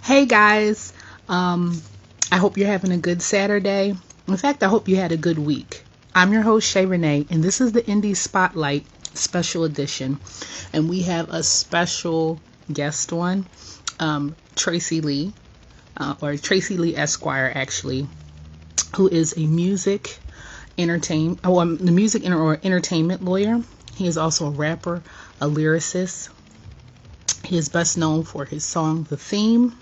Hey guys, um, I hope you're having a good Saturday. In fact, I hope you had a good week. I'm your host, Shayrenee, and this is the Indie Spotlight Special Edition. And we have a special guest on, Tracey Lee, or Tracey Lee Esquire, actually, who is a the or entertainment lawyer. He is also a rapper, a lyricist. He is best known for his song The Theme,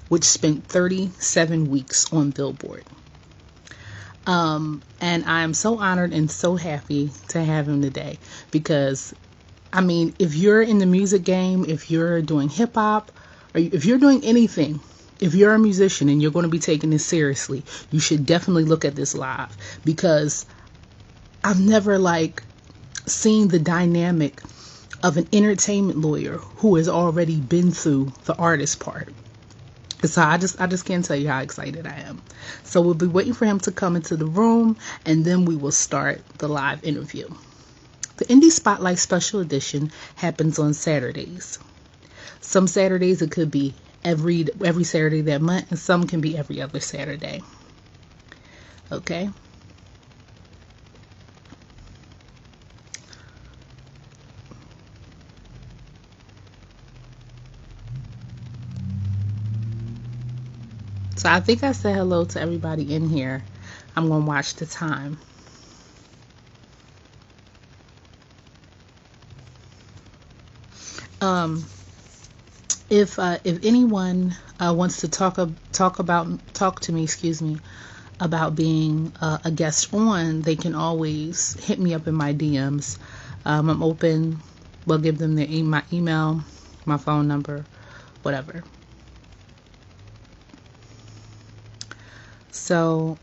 which spent 37 weeks on Billboard. And I am so honored and so happy to have him today because, I mean, if you're in the music game, if you're doing hip hop, or if you're doing anything, if you're a musician and you're going to be taking this seriously, you should definitely look at this live because I've never seen the dynamic of an entertainment lawyer who has already been through the artist part. So I just can't tell you how excited I am. So we'll be waiting for him to come into the room and then we will start the live interview. The Indie Spotlight Special Edition happens on Saturdays. Some Saturdays it could be every Saturday that month, and some can be every other Saturday. Okay? So I think I said hello to everybody in here. I'm going to watch the time. Um, if anyone wants to talk to me, about being a guest on, they can always hit me up in my DMs. I'm open. We'll give them my email, my phone number, whatever. So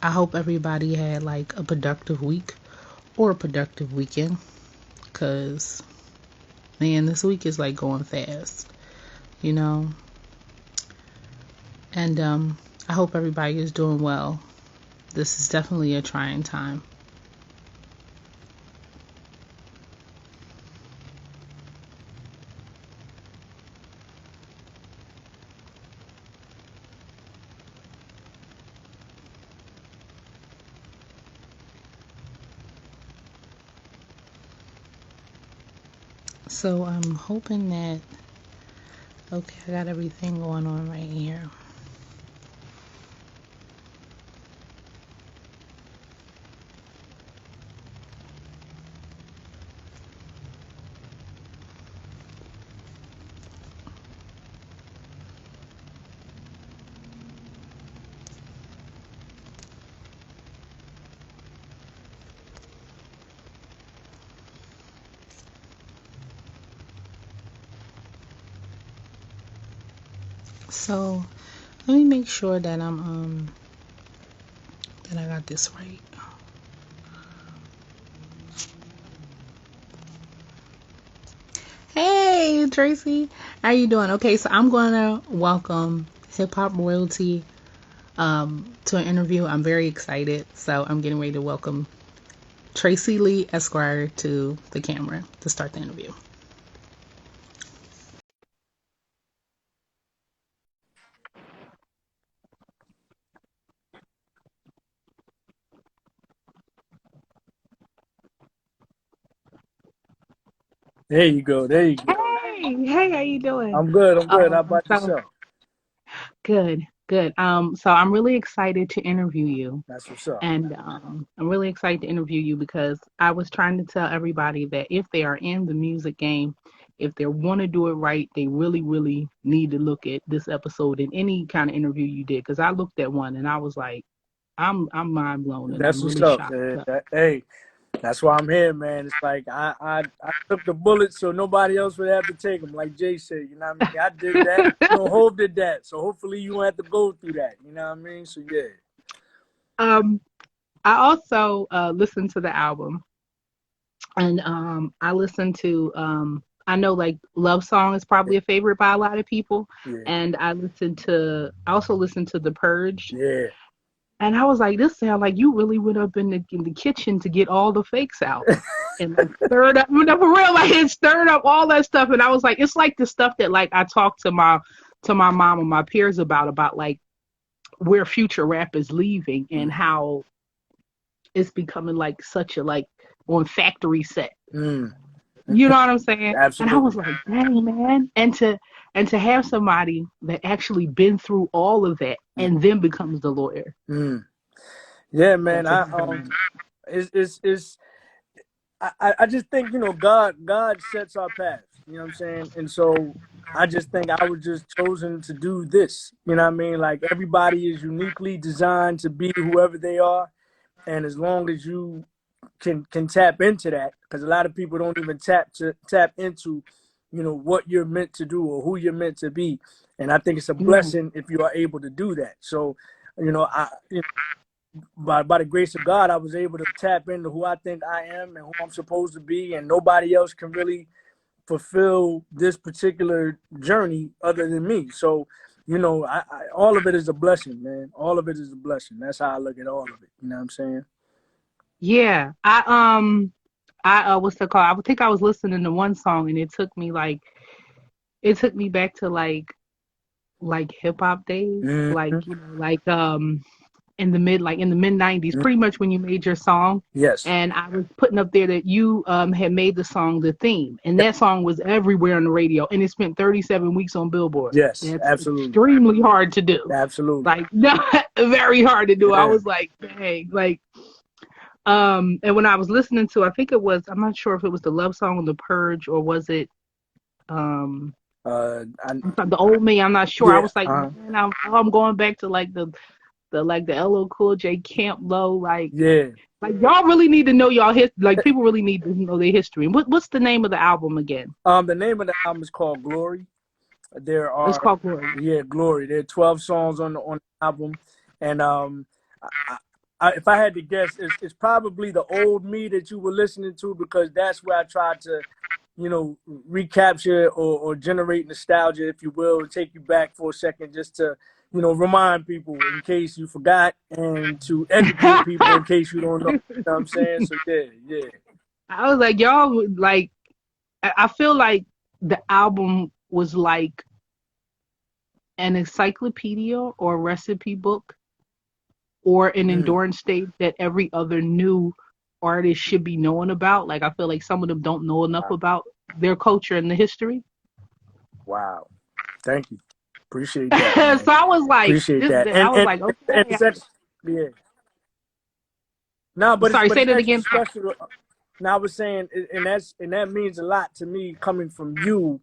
I hope everybody had a productive week or a productive weekend, because man, this week is going fast, you know. And I hope everybody is doing well. This is definitely a trying time. So I'm hoping that, okay, I got everything going on right here. So let me make sure that that I got this right. Hey Tracy, how you doing? Okay, so I'm gonna welcome Hip Hop Royalty to an interview. I'm very excited. So I'm getting ready to welcome Tracey Lee Esquire to the camera to start the interview. There you go. There you go. Hey, how you doing? I'm good. I'm good. How about So yourself? good, good. So I'm really excited to interview you. That's what's up. And I'm really excited to interview you because I was trying to tell everybody that if they are in the music game, if they want to do it right, they really, really need to look at this episode in any kind of interview you did. Because I looked at one and I was like, I'm mind blown and I'm That's what's really up, shocked. man. So, Hey, that's why I'm here, man. It's like I took the bullets so nobody else would have to take them. Like Jay said, you know what I mean? I did that. You know, Hov did that. So hopefully you won't have to go through that. You know what I mean? So yeah. um, I also listened to the album, and I listened to I know Love Song is probably a favorite by a lot of people, Yeah. and I also listened to The Purge. Yeah. And I was like, this sound like you really went up in the kitchen to get all the fakes out and stirred up, for real, it stirred up all that stuff. And I was like, it's like the stuff that I talk to my to my mom and my peers about like where future rap is leaving and how it's becoming like such a like on factory set. Mm. You know what I'm saying? And I was Absolutely. like, dang man. And to have somebody that actually been through all of that and then becomes the lawyer. Mm. Yeah, man. That's a It's I just think, God sets our paths, you know what I'm saying? And so I just think I was just chosen to do this. You know what I mean? Like everybody is uniquely designed to be whoever they are. And as long as you can tap into that, because a lot of people don't even tap into, what you're meant to do or who you're meant to be. And I think it's a yeah. blessing if you are able to do that. So, by the grace of God, I was able to tap into who I think I am and who I'm supposed to be, and nobody else can really fulfill this particular journey other than me. So, all of it is a blessing, man. All of it is a blessing. That's how I look at all of it. You know what I'm saying? Yeah. I what's the call? I would think I was listening to one song and it took me back to like hip hop days. Mm-hmm. Like, in the mid 90s, pretty much when you made your song. Yes. And I was putting up there that you had made the song the theme. And that song was everywhere on the radio. And it spent 37 weeks on Billboard. Yes. That's Absolutely. extremely hard to do. Absolutely. Like, not very hard to do. I Yeah. was like, dang, like, and when I was listening to, I'm not sure if it was the love song on the Purge or was it, um, I, the old me. I'm not sure. I yeah. was like, man, I'm going back to like the LL Cool J Camp Low, Yeah. like y'all really need to know y'all like people really need to know their history. What's the name of the album again? The name of the album is called Glory. There It's are, called Glory. yeah, Glory. There are 12 songs on the album, and if I had to guess, it's probably the old me that you were listening to, because that's where I tried to, recapture or generate nostalgia, if you will, and take you back for a second, just to, remind people in case you forgot, and to educate people in case you don't know. You know what I'm saying? So yeah, yeah. I was like, y'all, like, I feel like the album was like an encyclopedia or a recipe book or an Mm, endurance state that every other new artist should be knowing about. Like, I feel like some of them don't know enough wow. about their culture and the history. Wow. Thank you. Appreciate that, So man. I was like, Appreciate that. I was like, And okay. it's actually, yeah. No, but Sorry, but say it's that extra again. special. Now I was saying, and that means a lot to me, coming from you,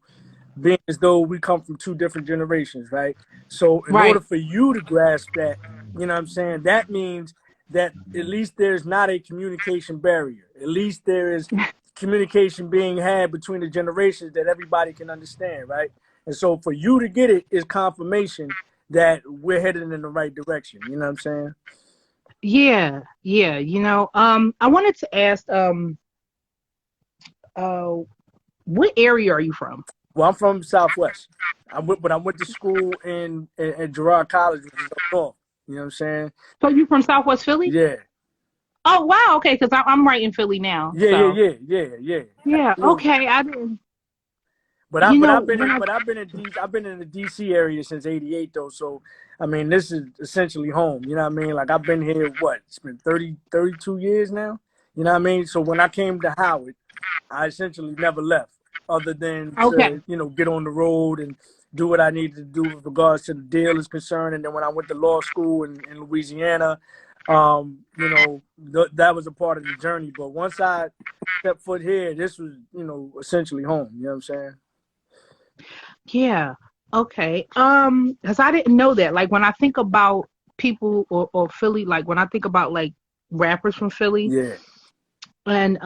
being as though we come from two different generations, right? So in order Right. for you to grasp that, you know what I'm saying, that means that at least there's not a communication barrier. At least there is communication being had between the generations that everybody can understand, right? And so for you to get it is confirmation that we're headed in the right direction. You know what I'm saying? Yeah, yeah. I wanted to ask, uh, what area are you from? Well, I'm from Southwest. But I went to school in Girard College, which is up north. You know what I'm saying? So you from Southwest Philly? Yeah, Oh wow, okay, because I'm right in Philly now. yeah, yeah, So yeah, yeah, yeah. yeah, Absolutely. okay. I didn't. When I I've been in the DC area since '88 though. So I mean, this is essentially home. You know what I mean? Like I've been here. What? It's been 32 years now. You know what I mean? So when I came to Howard, I essentially never left, other than okay, to, get on the road and do what I needed to do with regards to the deal is concerned. And then when I went to law school in Louisiana, that was a part of the journey. But once I stepped foot here, this was, essentially home. You know what I'm saying? yeah, okay. Because I didn't know that. Like when I think about people or Philly, like when I think about like rappers from Philly, Yeah. and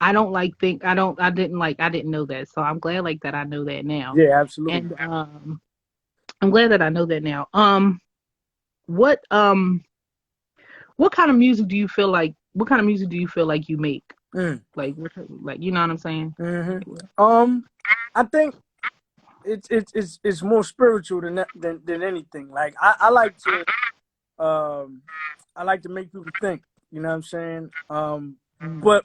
I don't like think I didn't know that. So I'm glad like that I know that now, Yeah, absolutely. and I'm glad that I know that now. What what kind of music do you feel like? What kind of music do you feel like you make? Mm. Like you know what I'm saying? I think it's more spiritual than anything. Like um I like to make people think, you know what I'm saying? Mm. But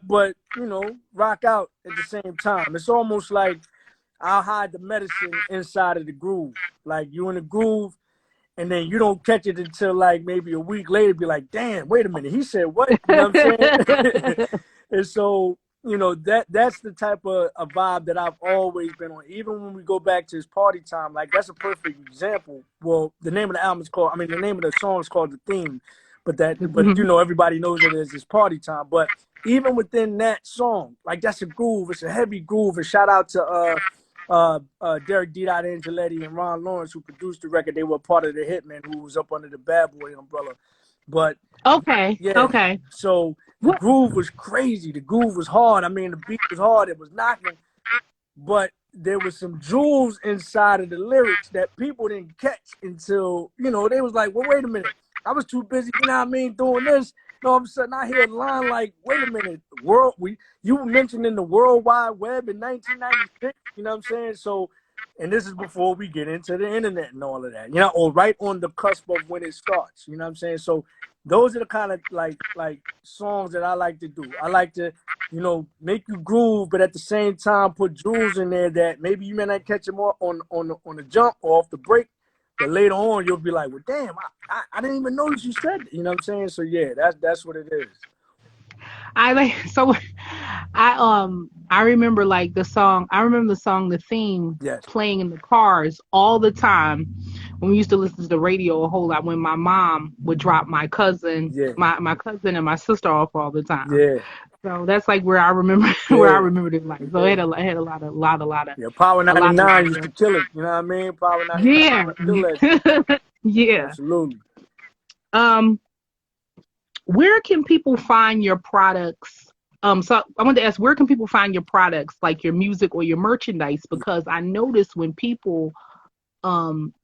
rock out at the same time. It's almost like I'll hide the medicine inside of the groove. Like you in the groove, and then you don't catch it until like maybe a week later. Be like, damn, wait a minute, he said what? You know what I'm saying? And so that's the type of a vibe that I've always been on. Even when we go back to his party time, like that's a perfect example. Well, the name of the album is called. I mean, the name of the song is called The Theme, but everybody knows it as his party time. But even within that song, like that's a groove. It's a heavy groove. And shout out to Derek D. Angeletti and Ron Lawrence, who produced the record. They were part of the Hitman, who was up under the Bad Boy umbrella. But Okay. So the groove was crazy. The groove was hard. I mean, the beat was hard. It was knocking. But there was some jewels inside of the lyrics that people didn't catch until, they was like, well, wait a minute. I was too busy, doing this. And all of a sudden I hear a line like, wait a minute, you were mentioned in the World Wide Web in 1996, you know what I'm saying? So, and this is before we get into the internet and all of that, or right on the cusp of when it starts, you know what I'm saying? So those are the kind of like songs that I like to do. I like to, make you groove, but at the same time put jewels in there that maybe you may not catch them on the jump or off the break, but later on you'll be like, well, damn, I didn't even notice you said it. You know what I'm saying? So yeah, that's what it is. I remember like the song. I remember the song, The Theme, Yes. playing in the cars all the time when we used to listen to the radio a whole lot. When my mom would drop my cousin, my cousin and my sister off all the time. Yeah. So that's like where I remember where I remembered it like. So it had a lot of. Yeah, Power 99 used to kill it. You know what I mean? Power 99 used to kill it. Yeah. Absolutely. Where can people find your products? So I wanted to ask, where can people find your products, like your music or your merchandise? Because I notice when people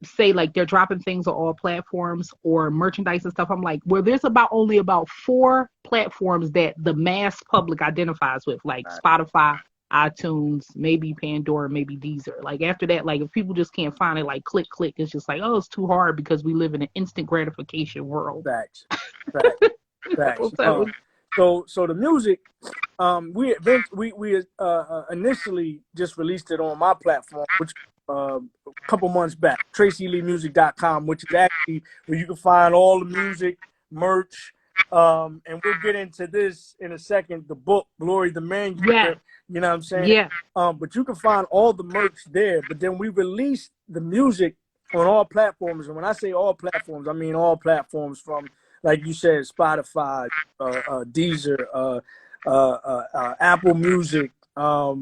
say like they're dropping things on all platforms or merchandise and stuff, I'm like, well, there's only about 4 platforms that the mass public identifies with, like Spotify, iTunes, maybe Pandora, maybe Deezer. Like after that, like if people just can't find it, like click, it's just like, oh, it's too hard because we live in an instant gratification world. Facts. So the music, we initially just released it on my platform, which a couple months back, TraceyLeeMusic.com, which is actually where you can find all the music, merch, and we'll get into this in a second. The book, Glory the Manuscript, you know what I'm saying? Yeah. But you can find all the merch there. But then we released the music on all platforms, and when I say all platforms, I mean all platforms from, like you said, Spotify, Deezer, Apple Music. I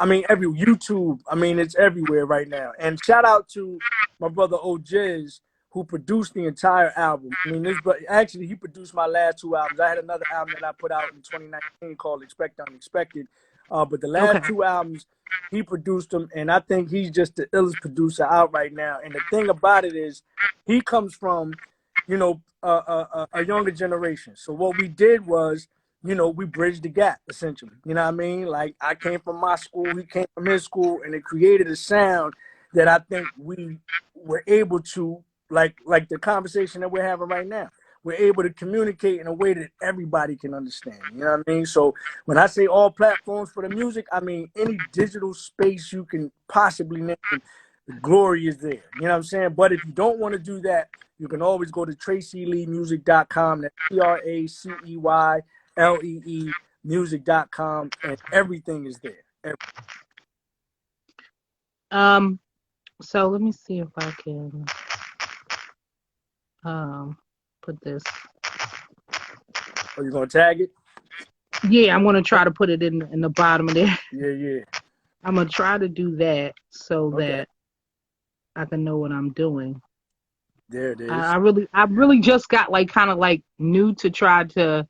mean, YouTube. I mean, it's everywhere right now. And shout out to my brother OJ's, who produced the entire album. I mean, actually he produced my last 2 albums. I had another album that I put out in 2019 called Expect Unexpected. But the last 2 albums, he produced them, and I think he's just the illest producer out right now. And the thing about it is, he comes from, a younger generation. So what we did was, we bridged the gap, essentially. You know what I mean? Like, I came from my school, he came from his school, and it created a sound that I think we were able to, like the conversation that we're having right now, we're able to communicate in a way that everybody can understand. You know what I mean? So when I say all platforms for the music, I mean any digital space you can possibly name, the glory is there. You know what I'm saying? But if you don't want to do that, you can always go to TraceyLeeMusic.com. That's TraceyLee music.com, and everything is there. So let me see if I can put this. Are you gonna tag it? Yeah, I'm gonna try to put it in the bottom of there. Yeah. I'm gonna try to do that so that I can know what I'm doing. There it is. I really just got like kind of like new to try to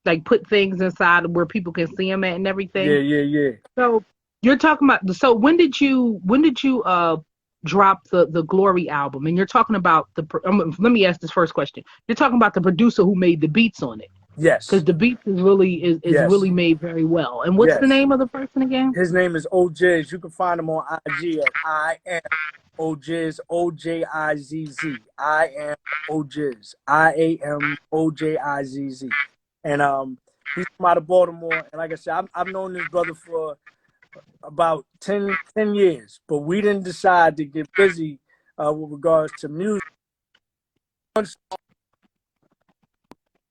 like put things inside where people can see them at and everything. Yeah. So you're talking about. So when did you drop the Glory album? And you're talking about let me ask this first question. You're talking about the producer who made the beats on it. Yes. Because the beats is really made very well. And what's the name of the person again? His name is OJ's. You can find him on IG at I am OJ's, OJIZZ. I am OJ's. IAM OJIZZ. And he's from out of Baltimore. And like I said, I've known this brother for about 10 years, but we didn't decide to get busy with regards to music.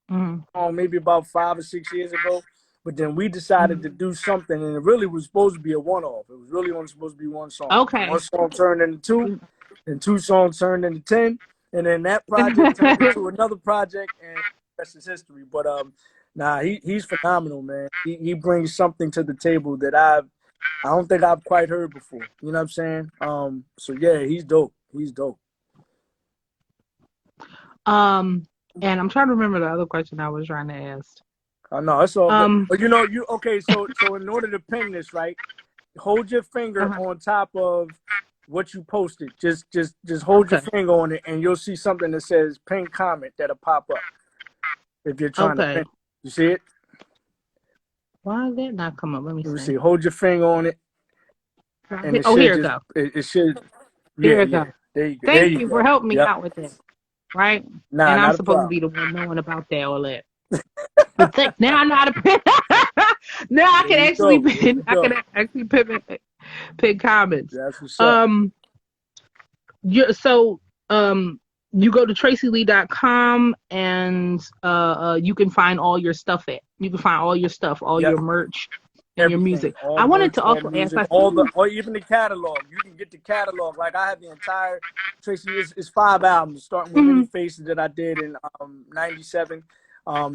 Maybe about 5 or 6 years ago, but then we decided to do something, and it really was supposed to be a one-off. It was really only supposed to be one song. Okay. One song turned into two, and two songs turned into 10, and then that project turned into another project, and that's his history. But nah, he's phenomenal, man. He brings something to the table that I don't think I've quite heard before. You know what I'm saying? So yeah, he's dope. He's dope. And I'm trying to remember the other question I was trying to ask. Oh no, it's all good. But you okay? So in order to pin this, right, hold your finger on top of what you posted. Just hold your finger on it, and you'll see something that says "pin comment" that'll pop up. If you're trying to pin, you see it? Why did that not come up? Let me see. Hold your finger on it, and it here it goes. It should. Here it goes. There you go. Thank you for helping me out with that. Right? Nah, and I'm supposed to be the one knowing about that all that. But now I know how to pin. Now I can actually pin. I can actually pin comments. That's what's up. You go to TraceyLee.com and you can find all your stuff at. You can find all your stuff, all your merch. And your music. I wanted to also ask, or even the catalog. You can get the catalog. Like I have the entire Tracey. It's 5 albums, starting with Many Faces that I did in '97.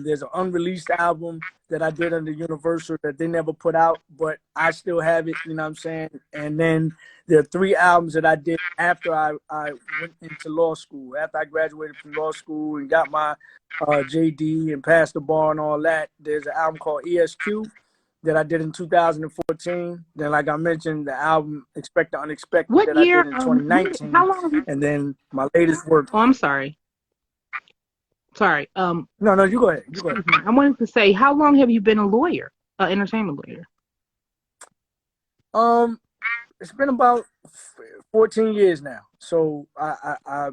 There's an unreleased album that I did under Universal that they never put out, but I still have it. You know what I'm saying? And then there are 3 albums that I did after I went into law school. After I graduated from law school and got my JD and passed the bar and all that. There's an album called ESQ that I did in 2014. Then, like I mentioned, the album Expect the Unexpected I did in 2019. How long? And then my latest work. Oh, I'm sorry. Sorry. No, you go ahead. You go ahead. I wanted to say, how long have you been a lawyer, an entertainment lawyer? It's been about 14 years now. So I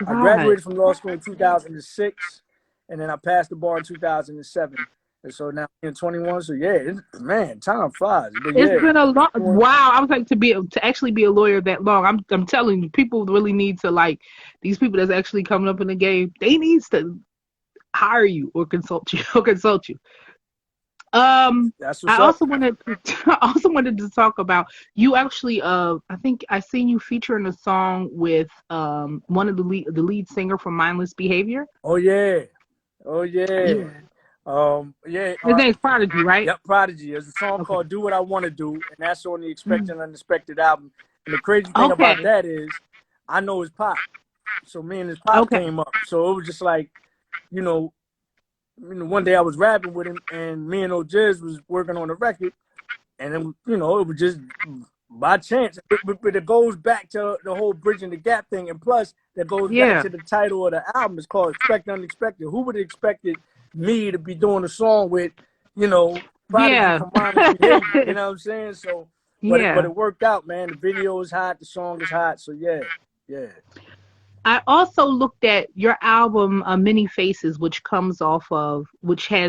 graduated from law school in 2006, and then I passed the bar in 2007. And so now I'm 21. So yeah, man, time flies. But it's been a long. Wow, I was like to actually be a lawyer that long. I'm telling you, people really need to, like, these people that's actually coming up in the game. They need to hire you or consult you. That's what's I also wanted to talk about you. Actually, I think I seen you featuring a song with one of the lead singer from Mindless Behavior. Oh yeah. His name's Prodigy, right? Yep, Prodigy. There's a song called "Do What I Want to Do," and that's on the Expect and Unexpected album. And the crazy thing about that is, I know his pop, so me and his pop came up. So it was just like, one day I was rapping with him, and me and O'Jiz was working on the record, and then, it was just by chance. But it goes back to the whole bridging the gap thing, and plus that goes back to the title of the album. It's called Expect Unexpected. Who would have expected me to be doing a song with, Prodigy from Manuscript, you know what I'm saying? So, but it worked out, man. The video is hot, the song is hot, so yeah. I also looked at your album, Many Faces, which has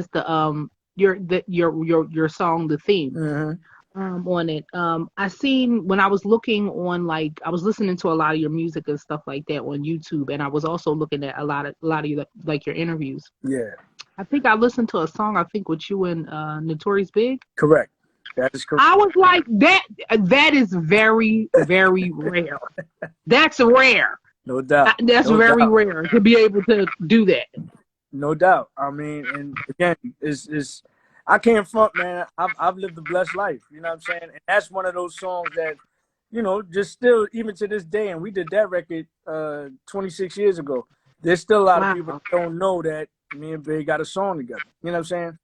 the your song, The Theme, on it. I seen when I was looking on, like, I was listening to a lot of your music and stuff like that on YouTube, and I was also looking at a lot of your, like, your interviews. Yeah. I think I listened to a song, with you and Notorious Big. Correct. That is correct. I was like, that is very, very rare. That's rare. No doubt. That's very rare to be able to do that. No doubt. I mean, and again, it's I can't front, man. I've lived a blessed life. You know what I'm saying? And that's one of those songs that, just still, even to this day, and we did that record 26 years ago. There's still a lot of people that don't know that me and Big got a song together. You know what I'm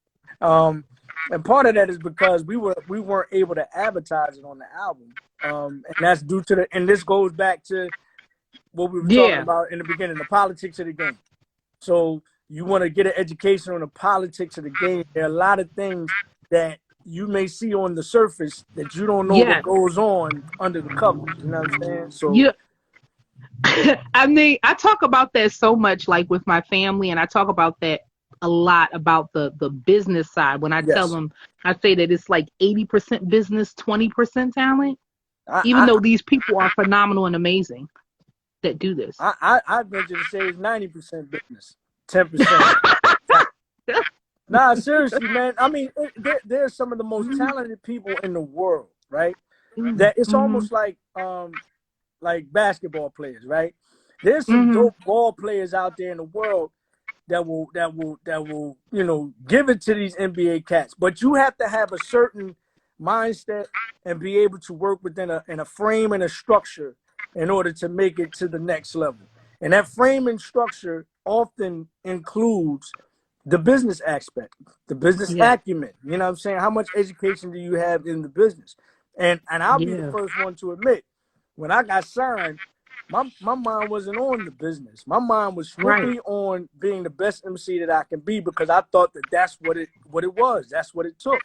saying? And part of that is because we weren't able to advertise it on the album. And that's due to and this goes back to what we were talking about in the beginning, the politics of the game. So you want to get an education on the politics of the game. There are a lot of things that you may see on the surface that you don't know what goes on under the covers. You know what I'm saying? So I mean, I talk about that so much, like, with my family, and I talk about that a lot about the business side. When I tell Yes. them, I say that it's like 80% business, 20% talent. I Even I though these people are phenomenal and amazing that do this. I venture to say it's 90% business, 10% talent. Nah, seriously, man. I mean, they're some of the most talented people in the world, right? That it's Mm-hmm. almost like basketball players, right? There's some Mm-hmm. dope ball players out there in the world give it to these NBA cats. But you have to have a certain mindset and be able to work within a frame and a structure in order to make it to the next level. And that frame and structure often includes the business aspect, the business Yeah. acumen. You know what I'm saying? How much education do you have in the business? And I'll be the Yeah. first one to admit, when I got signed, my mind wasn't on the business. My mind was Right. strictly on being the best MC that I can be, because I thought that that's what it was. That's what it took.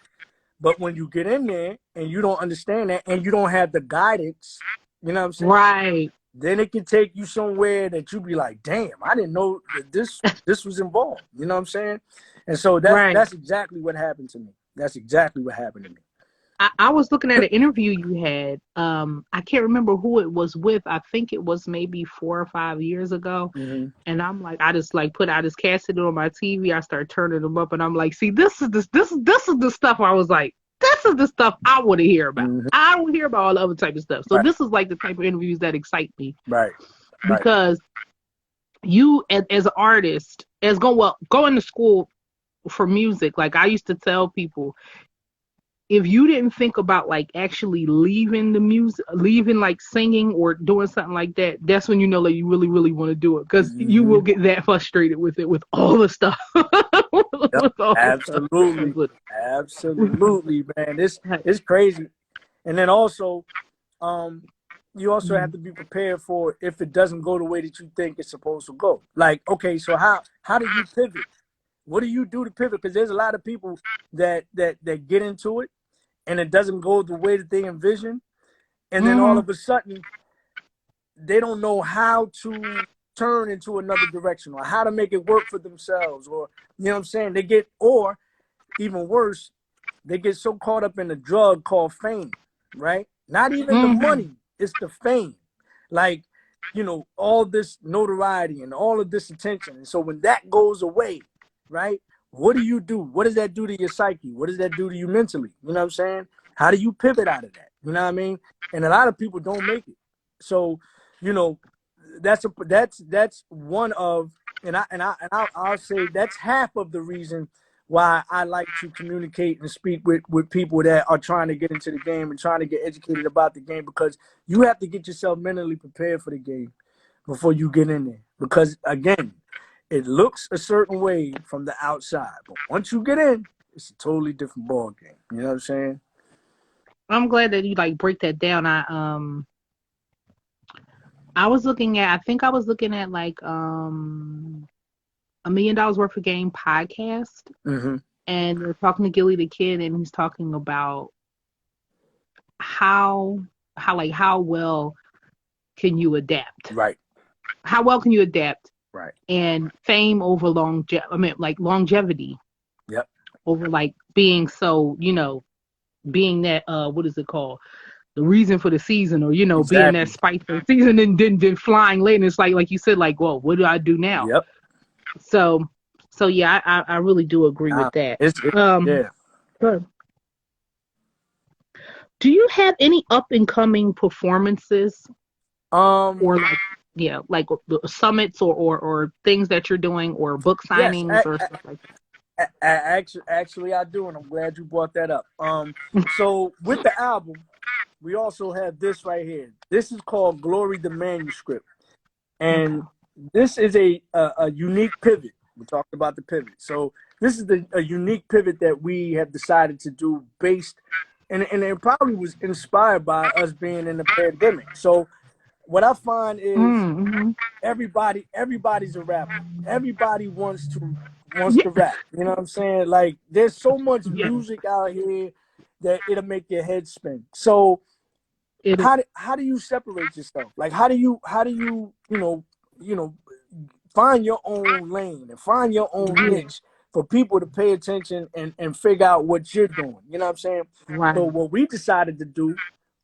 But when you get in there and you don't understand that and you don't have the guidance, you know what I'm saying? Right. Then it can take you somewhere that you be like, damn, I didn't know that this was involved. You know what I'm saying? And so Right. that's exactly what happened to me. That's exactly what happened to me. I was looking at an interview you had. I can't remember who it was with. I think it was maybe 4 or 5 years ago. Mm-hmm. And I'm like, I just like put out his cassette on my TV. I start turning them up, and I'm like, see, this is the stuff I was like, this is the stuff I want to hear about. Mm-hmm. I don't hear about all the other type of stuff. So Right. this is like the type of interviews that excite me Right. Right. because you, as an artist, going to school for music. Like I used to tell people, if you didn't think about like actually leaving the music, leaving like singing or doing something like that, that's when you know that you really, really want to do it, because you Mm-hmm. will get that frustrated with it, with all the stuff, Yep. with all the stuff that comes Absolutely. with Absolutely, man. it. It's crazy. And then also, you also have to be prepared for if it doesn't go the way that you think it's supposed to go. Like, okay, so how do you pivot? What do you do to pivot? Because there's a lot of people that get into it and it doesn't go the way that they envision, and then all Mm-hmm. of a sudden they don't know how to turn into another direction or how to make it work for themselves, or you know what I'm saying? Or even worse, they get so caught up in the drug called fame, right? Not even the Mm-hmm. money, it's the fame. Like, all this notoriety and all of this attention. And so when that goes away, right? What do you do? What does that do to your psyche? What does that do to you mentally? You know what I'm saying? How do you pivot out of that? You know what I mean? And a lot of people don't make it. So, you know, that's one of, I'll say that's half of the reason why I like to communicate and speak with people that are trying to get into the game and trying to get educated about the game, because you have to get yourself mentally prepared for the game before you get in there. Because again, it looks a certain way from the outside, but once you get in, it's a totally different ball game. You know what I'm saying? I'm glad that you like break that down. I think I was looking at like $1 million worth of game podcast, Mm-hmm. and they're talking to Gilly the Kid, and he's talking about how how well can you adapt? Right. How well can you adapt? Right. And fame over longevity Yep. over like being so, being that what is it called? The reason for the season, or being that Exactly. spike for the season, and then flying late, and it's like you said, like, well, what do I do now? Yep. So yeah, I really do agree Nah, with that. yeah. Good. Do you have any up and coming performances, Um. or like, yeah, like the summits, or things that you're doing, or book Yes. signings or stuff like Actually, I do, and I'm glad you brought that up. So with the album, we also have this right here. This is called Glory the Manuscript, that? and this is a unique pivot. We talked about the pivot. So this is a unique pivot that we have decided to do based, and it probably was inspired by us being in the pandemic. So what I find is Mm-hmm. everybody's a rapper. Everybody wants Yeah, to rap. You know what I'm saying? Like there's so much yeah. music out here that it'll make your head spin. So It. how do you separate yourself? Like how do you find your own lane and find your own Yeah. niche for people to pay attention and figure out what you're doing. You know what I'm saying? Right. So what we decided to do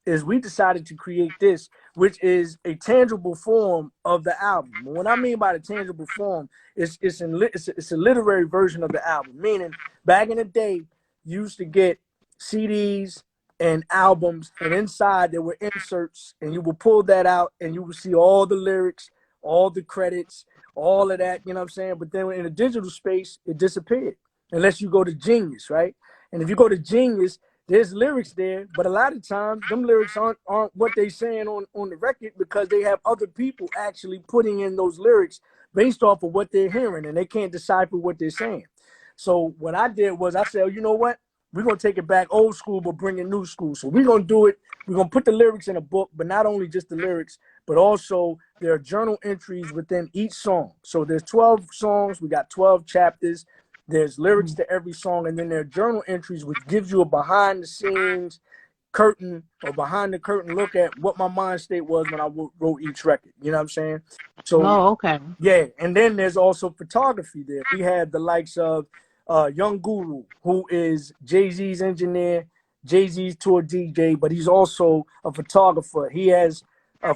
is we decided to create this, which is a tangible form of the album. And what I mean by the tangible form is it's a literary version of the album. Meaning, back in the day, you used to get CDs and albums, and inside there were inserts, and you would pull that out, and you would see all the lyrics, all the credits, all of that. You know what I'm saying? But then in the digital space, it disappeared unless you go to Genius, right? And if you go to Genius, there's lyrics there, but a lot of times them lyrics aren't what they saying on the record, because they have other people actually putting in those lyrics based off of what they're hearing, and they can't decipher what they're saying. So what I did was I said, oh, you know what? We're going to take it back old school, but bring in new school. So we're going to do it. We're going to put the lyrics in a book, but not only just the lyrics, but also there are journal entries within each song. So there's 12 songs. We got 12 chapters. There's lyrics to every song, and then there are journal entries, which gives you a behind the scenes curtain or behind the curtain look at what my mind state was when I wrote each record. You know what I'm saying? So, Okay. yeah. And then there's also photography there. We had the likes of Young Guru, who is Jay-Z's engineer, Jay-Z's tour DJ, but he's also a photographer. He has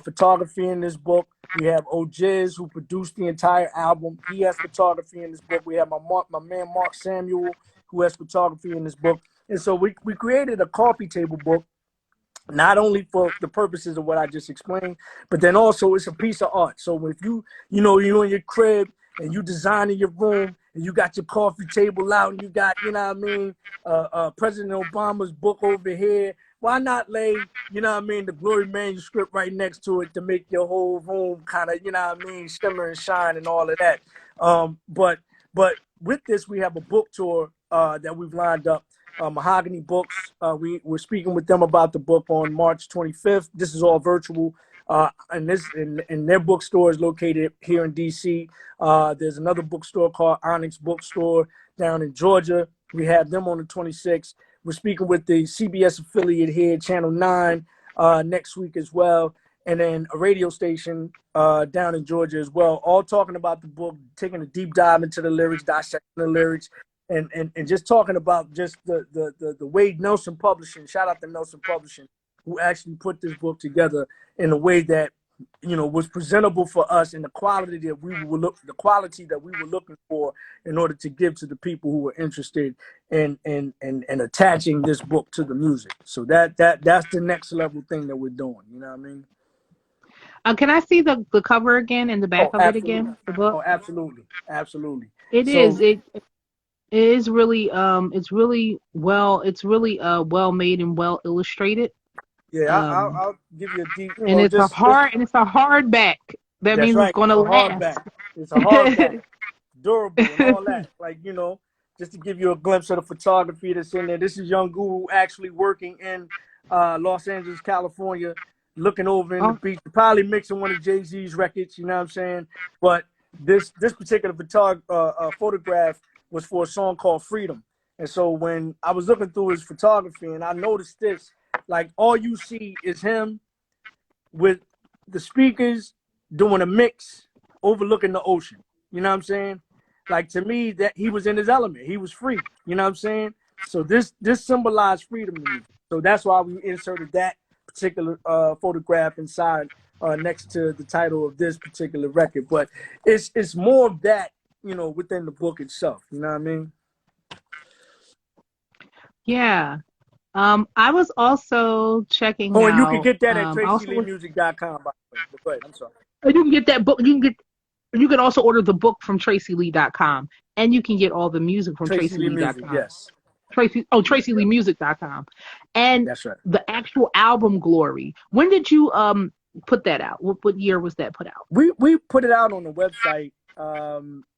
photography in this book. We have O'Jiz, who produced the entire album. He has photography in this book. We have my man Mark Samuel, who has photography in this book. And so we created a coffee table book, not only for the purposes of what I just explained, but then also it's a piece of art. So if you're in your crib and you designing your room and you got your coffee table out and you got, you know what I mean, President Obama's book over here, why not lay, you know what I mean, the Glory Manuscript right next to it to make your whole room kind of, you know what I mean, shimmer and shine and all of that. But with this, we have a book tour that we've lined up. Mahogany Books. We're speaking with them about the book on March 25th. This is all virtual. And their bookstore is located here in DC. There's another bookstore called Onyx Bookstore down in Georgia. We have them on the 26th. We're speaking with the CBS affiliate here, Channel 9, next week as well. And then a radio station down in Georgia as well, all talking about the book, taking a deep dive into the lyrics, dissecting the lyrics, and just talking about just the way Nelson Publishing, shout out to Nelson Publishing, who actually put this book together in a way that, you know, was presentable for us, and the quality that we were looking for in order to give to the people who were interested in attaching this book to the music. So that's the next level thing that we're doing. You know what I mean? Can I see the cover again and the back of it again? The book. Oh, absolutely, absolutely. It So is. It is really it's really well made and well illustrated. yeah, I'll give you a deep, you And know, it's a hardback. That that's means it's right, going to a last. hardback. It's a hardback, durable and all that. Like, you know, just to give you a glimpse of the photography that's in there. This is Young Guru actually working in Los Angeles, California, looking over in the Oh, beach, probably mixing one of Jay-Z's records, you know what I'm saying? But this particular photograph was for a song called Freedom. And so when I was looking through his photography and I noticed this, like all you see is him with the speakers doing a mix overlooking the ocean. You know what I'm saying? Like, to me, that he was in his element. He was free. You know what I'm saying? So this symbolized freedom to me. So that's why we inserted that particular photograph inside next to the title of this particular record. But it's more of that, you know, within the book itself. You know what I mean? yeah. I was also checking Oh, and you can out. get that at I also was. TraceyLeeMusic.com, by the way. But go ahead, I'm sorry. You can get that book. You can also order the book from TraceyLee.com, and you can get all the music from Tracy Lee Music, TraceyLee.com. yes. TraceyLeeMusic.com, and That's right. the actual album Glory. When did you put that out? What year was that put out? We put it out on the website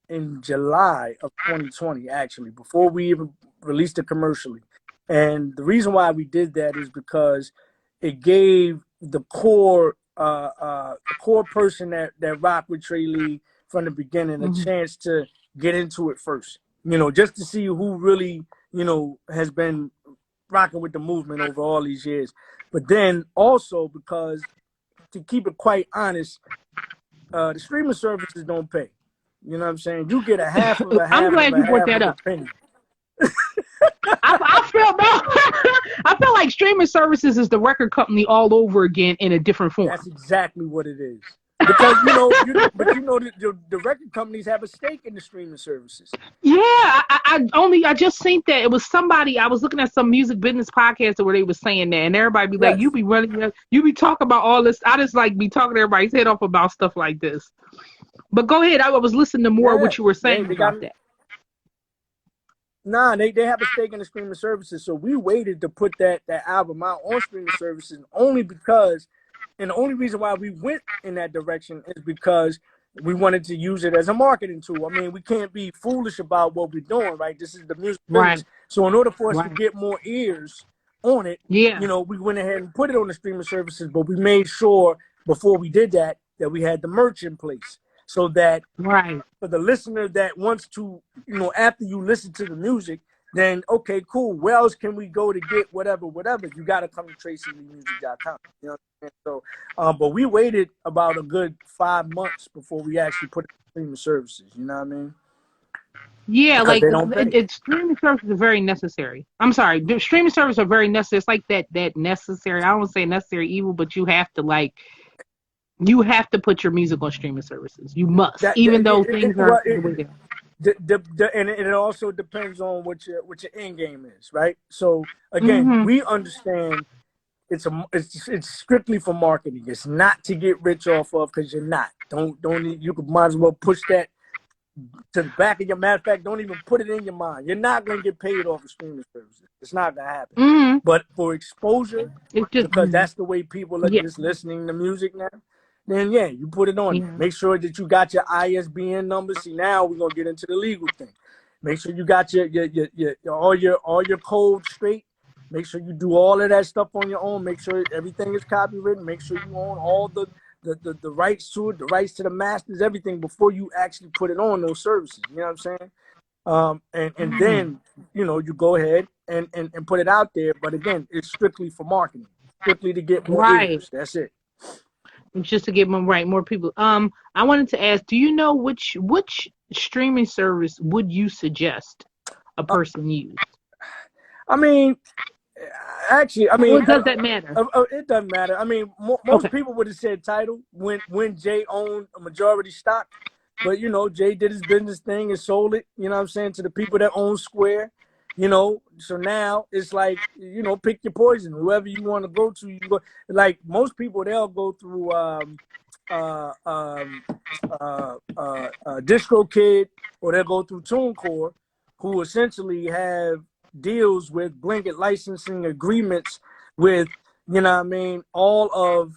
in July of 2020, actually, before we even released it commercially. And the reason why we did that is because it gave the core person that rocked with Trey Lee from the beginning a Mm-hmm. chance to get into it first. You know, just to see who really, you know, has been rocking with the movement over all these years. But then also because, to keep it quite honest, the streaming services don't pay. You know what I'm saying? You get a half of a I'm half of glad a you brought half that of a up. penny. I feel no, I feel like streaming services is the record company all over again in a different That's form. exactly what it is. Because the record companies have a stake in the streaming services. Yeah, I just think that it was somebody I was looking at some music business podcast where they was saying that, and everybody be like, Yes. you be talking about all this. I just like be talking everybody's head off about stuff like this. But go ahead, I was listening to more of Yeah. what you were They saying they got about that. Nah, they have a stake in the streaming services. So we waited to put that album out on streaming services only because, and the only reason why we went in that direction is because we wanted to use it as a marketing tool. I mean, we can't be foolish about what we're doing, right? This is the music business. Right, So in order for us to right, get more ears on it, yeah, we went ahead and put it on the streaming services, but we made sure before we did that we had the merch in place so that right. for the listener that wants to, after you listen to the music, then okay, cool. Where else can we go to get whatever? You got to come to TraceyLeeMusic.com. You know what I'm saying? So, but we waited about a good 5 months before we actually put it in streaming services. You know what I mean? Yeah, Because like they don't pay. it's streaming services are very necessary. I'm sorry, the streaming services are very necessary. It's like that necessary. I don't want to say necessary evil, but you have to put your music on streaming services. You must, even though things are Well, the way they are. and it also depends on what your end game is, right? So again, Mm-hmm. we understand it's strictly for marketing. It's not to get rich off of, because you're not. Don't you could might as well push that to the back of your, matter of fact, don't even put it in your mind. You're not gonna get paid off of streaming services. It's not gonna happen. Mm-hmm. But for exposure, It's just because that's the way people are yeah, just listening to music now, then yeah, you put it on there. yeah. Make sure that you got your ISBN number. See, now we're gonna get into the legal thing. Make sure you got your all your codes straight. Make sure you do all of that stuff on your own. Make sure everything is copywritten. Make sure you own all the rights to it, the rights to the masters, everything before you actually put it on those services. You know what I'm saying? And Mm. then you go ahead and put it out there. But again, it's strictly for marketing, strictly to get more Right. ears. That's it. It's just to get them right, more people. I wanted to ask, do you know which streaming service would you suggest a Uh, person use? I mean, actually, I Or mean, does that matter? it doesn't matter. I mean, most Okay. people would have said Tidal when Jay owned a majority stock, but Jay did his business thing and sold it. You know what I'm saying, to the people that own Square. So now it's like pick your poison. Whoever you want to go to, you go. Like most people, they'll go through uh, um, DistroKid, or they'll go through TuneCore, who essentially have deals with blanket licensing agreements with, all of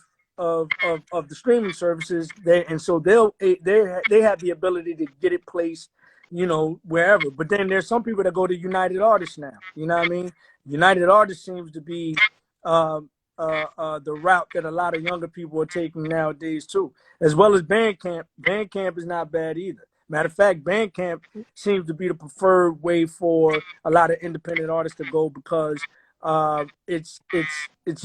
the streaming services. And so they have the ability to get it placed, wherever. But then there's some people that go to United Artists now. You know what I mean? United Artists seems to be the route that a lot of younger people are taking nowadays too, as well as Bandcamp. Bandcamp is not bad either. Matter of fact, Bandcamp seems to be the preferred way for a lot of independent artists to go, because it's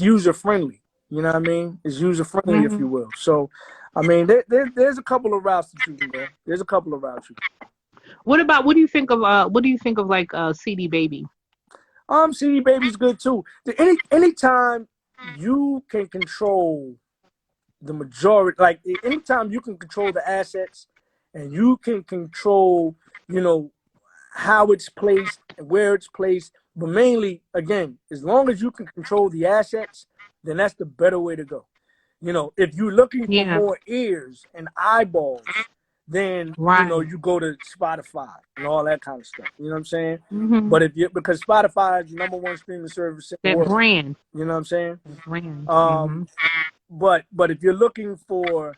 user friendly. You know what I mean? It's user friendly, if Hmm. you will. So, I mean, there's a couple of routes that you can go. There's a couple of routes you can. What do you think of like CD Baby? CD Baby's good too. Anytime you can control the majority, like anytime you can control the assets, and you can control, how it's placed and where it's placed, but mainly, again, as long as you can control the assets, then that's the better way to go. If you're looking for Yeah. more ears and eyeballs, then Right. you go to Spotify and all that kind of stuff. You know what I'm saying? Hmm. But because Spotify is the number one streaming service in the That world, brand. you know what I'm saying? That brand. Hmm. Um, but if you're looking for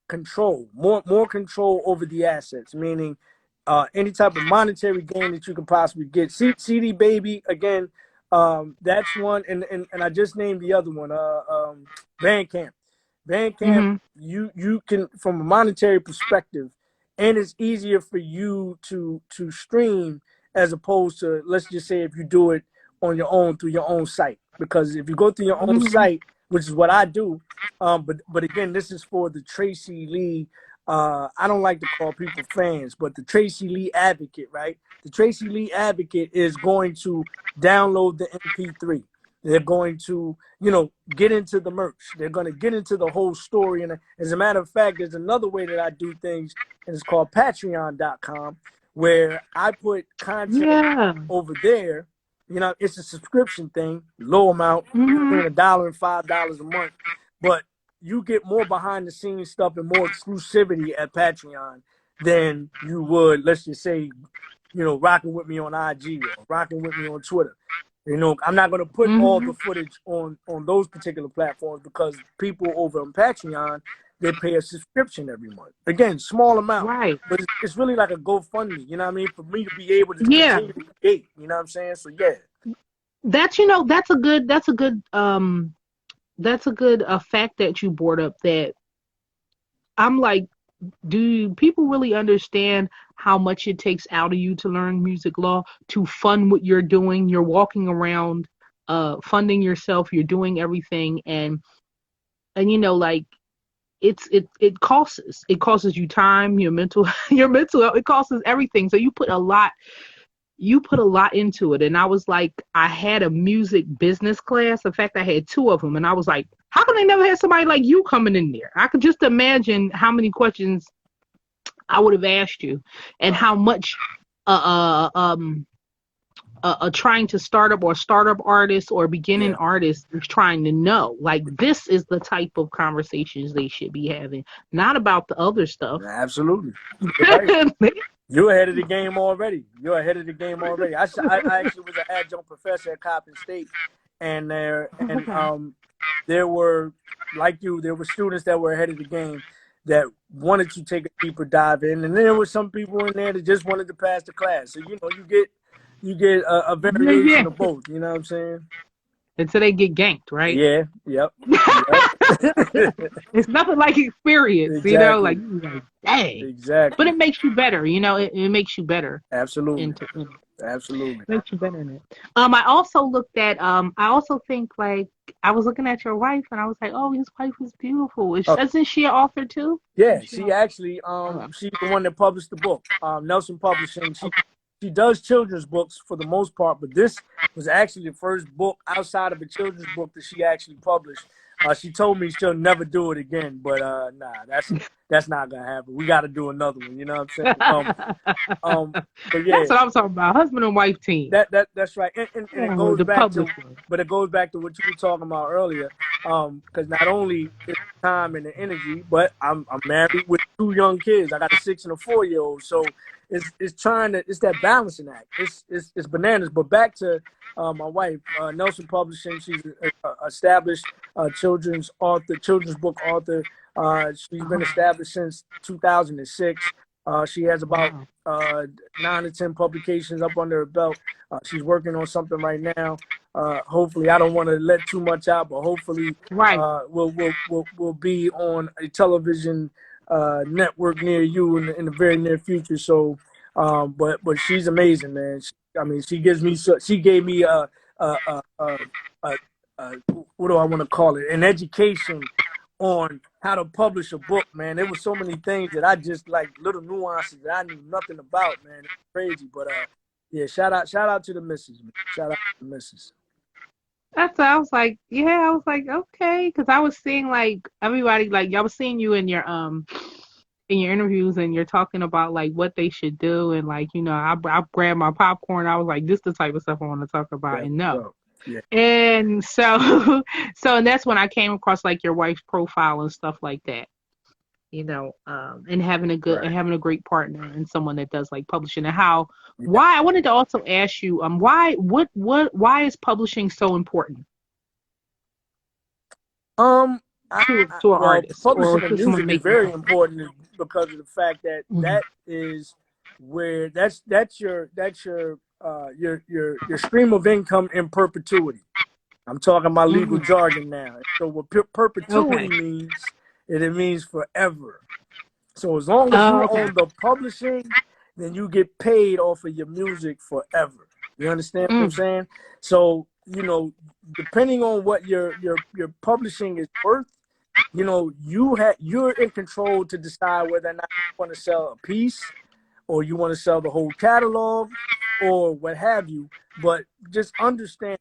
control, more control over the assets, meaning any type of monetary gain that you can possibly get. CD Baby, again, that's one, and I just named the other one, Bandcamp. Bandcamp, Hmm. you can, from a monetary perspective, and it's easier for you to stream, as opposed to, let's just say, if you do it on your own through your own site. Because if you go through your own Hmm. site, which is what I do, but again, this is for the Tracey Lee I don't like to call people fans, but the Tracey Lee advocate, right? The Tracey Lee advocate is going to download the MP3. They're going to, get into the merch. They're going to get into the whole story. And as a matter of fact, there's another way that I do things, and it's called Patreon.com, where I put content over there. It's a subscription thing, low amount, between $1 and $5 a month. But you get more behind the scenes stuff and more exclusivity at Patreon than you would, let's just say, rocking with me on IG or rocking with me on Twitter. I'm not going to put all the footage on those particular platforms, because people over on Patreon, they pay a subscription every month. Again, small amount, right? But it's really like a GoFundMe. You know what I mean? For me to be able to continue to create. You know what I'm saying? So yeah, that's a good fact that you brought up. That I'm like, do people really understand how much it takes out of you to learn music law, to fund what you're doing? You're walking around funding yourself, you're doing everything, and like it costs you time, your mental health, it costs everything. So you put a lot into it. And I was like, I had a music business class. In fact, I had 2 of them, and I was like, how come they never had somebody like you coming in there? I could just imagine how many questions I would have asked you, and how much trying to startup artist or beginning artist is trying to know. Like, this is the type of conversations they should be having, not about the other stuff. Absolutely. Right. You're ahead of the game already. I actually was an adjunct professor at Coppin State, and there were, like you, there were students that were ahead of the game that wanted to take a deeper dive in, and then there were some people in there that just wanted to pass the class. So you get a variation of both. You know what I'm saying? Until they get ganked, right? Yeah. Yep. It's nothing like experience, exactly. Like dang. Exactly. But it makes you better, it makes you better. Absolutely. Absolutely. It makes you better in it. I also looked at I also think, like, I was looking at your wife, and I was like, oh, his wife is beautiful. Isn't she an author too? Yeah, she actually she's the one that published the book. Nelson Publishing. She does children's books for the most part, but this was actually the first book outside of a children's book that she actually published. She told me she'll never do it again, but nah, that's not gonna happen. We got to do another one. You know what I'm saying? But yeah, that's what I'm talking about. Husband and wife team. That's right. And it goes back to, but it goes back to what you were talking about earlier. Because not only is the time and the energy, but I'm married with 2 young kids. I got a 6 and a 4-year-old. So it's that balancing act. It's bananas. But back to my wife, Nelson Publishing. She's an established children's book author. She's been established since 2006. She has about 9 to 10 publications up under her belt. She's working on something right now. Hopefully, I don't want to let too much out, but hopefully, we'll be on a television network near you in the very near future. So, but she's amazing, man. She gave me what do I want to call it? An education on how to publish a book, man. There were so many things that I just, like, little nuances that I knew nothing about, man. It's crazy, but yeah, shout out to the missus, man. Shout out to the missus. That's what I was like, okay, because I was seeing, like, everybody, like, I was seeing you in your interviews, and you're talking about, like, what they should do, and, like, I grabbed my popcorn. I was like, this is the type of stuff I want to talk about, and know. Yeah. And so and that's when I came across, like, your wife's profile and stuff like that, and having a great partner and someone that does, like, publishing, and why I wanted to also ask you, why is publishing so important to an artist? Publishing music is very important because of the fact that that is where that's your stream of income in perpetuity. I'm talking my legal jargon now. So what perpetuity means, it means forever. So as long as you own the publishing, then you get paid off of your music forever. You understand what I'm saying? So, depending on what your publishing is worth, you know, you're in control to decide whether or not you want to sell a piece or you want to sell the whole catalog or what have you. But just understand,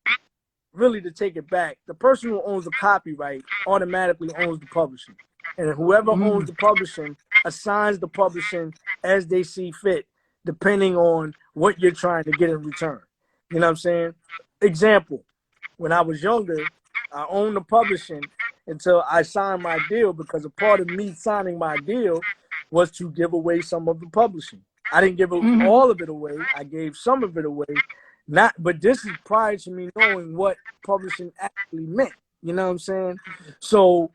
really, to take it back, the person who owns the copyright automatically owns the publishing. And whoever owns the publishing assigns the publishing as they see fit, depending on what you're trying to get in return. You know what I'm saying? Example, when I was younger, I owned the publishing until I signed my deal, because a part of me signing my deal was to give away some of the publishing. I didn't give all of it away. I gave some of it away. But this is prior to me knowing what publishing actually meant. You know what I'm saying? So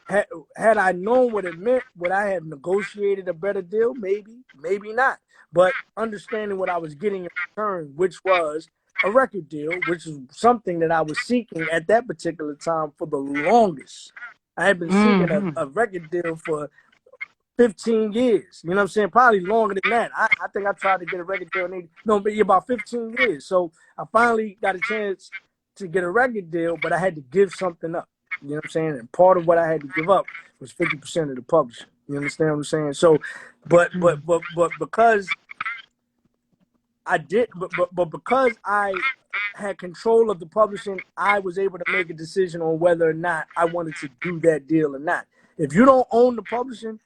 had I known what it meant, would I have negotiated a better deal? Maybe, maybe not. But understanding what I was getting in return, which was a record deal, which is something that I was seeking at that particular time for the longest. I had been seeking a record deal for 15 years. You know what I'm saying? Probably longer than that. I think I tried to get a record deal maybe about 15 years. So I finally got a chance to get a record deal, but I had to give something up. You know what I'm saying? And part of what I had to give up was 50% of the publishing. You understand what I'm saying? So, but because I did, but because I had control of the publishing, I was able to make a decision on whether or not I wanted to do that deal or not. If you don't own the publishing,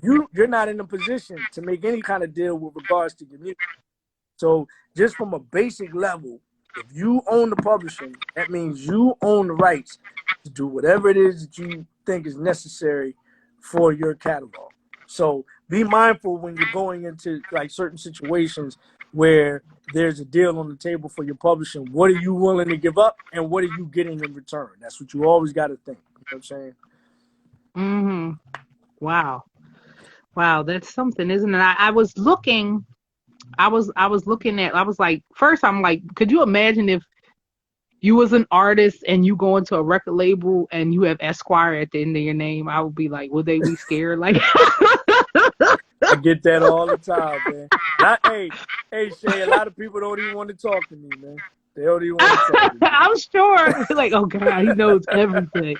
you're not in a position to make any kind of deal with regards to your music. So just from a basic level, if you own the publishing, that means you own the rights to do whatever it is that you think is necessary for your catalog. So be mindful when you're going into like certain situations where there's a deal on the table for your publishing. What are you willing to give up, and what are you getting in return? That's what you always got to think. You know what I'm saying? Wow. Wow, that's something, isn't it? I was looking, I was looking at, I was like, first I'm like, could you imagine if you was an artist and you go into a record label and you have Esquire at the end of your name? I would be like, would they be scared? Like, I get that all the time, man. Hey, Shay, a lot of people don't even want to talk to me, man. They don't even want to talk to me. I'm sure. Like, oh God, he knows everything.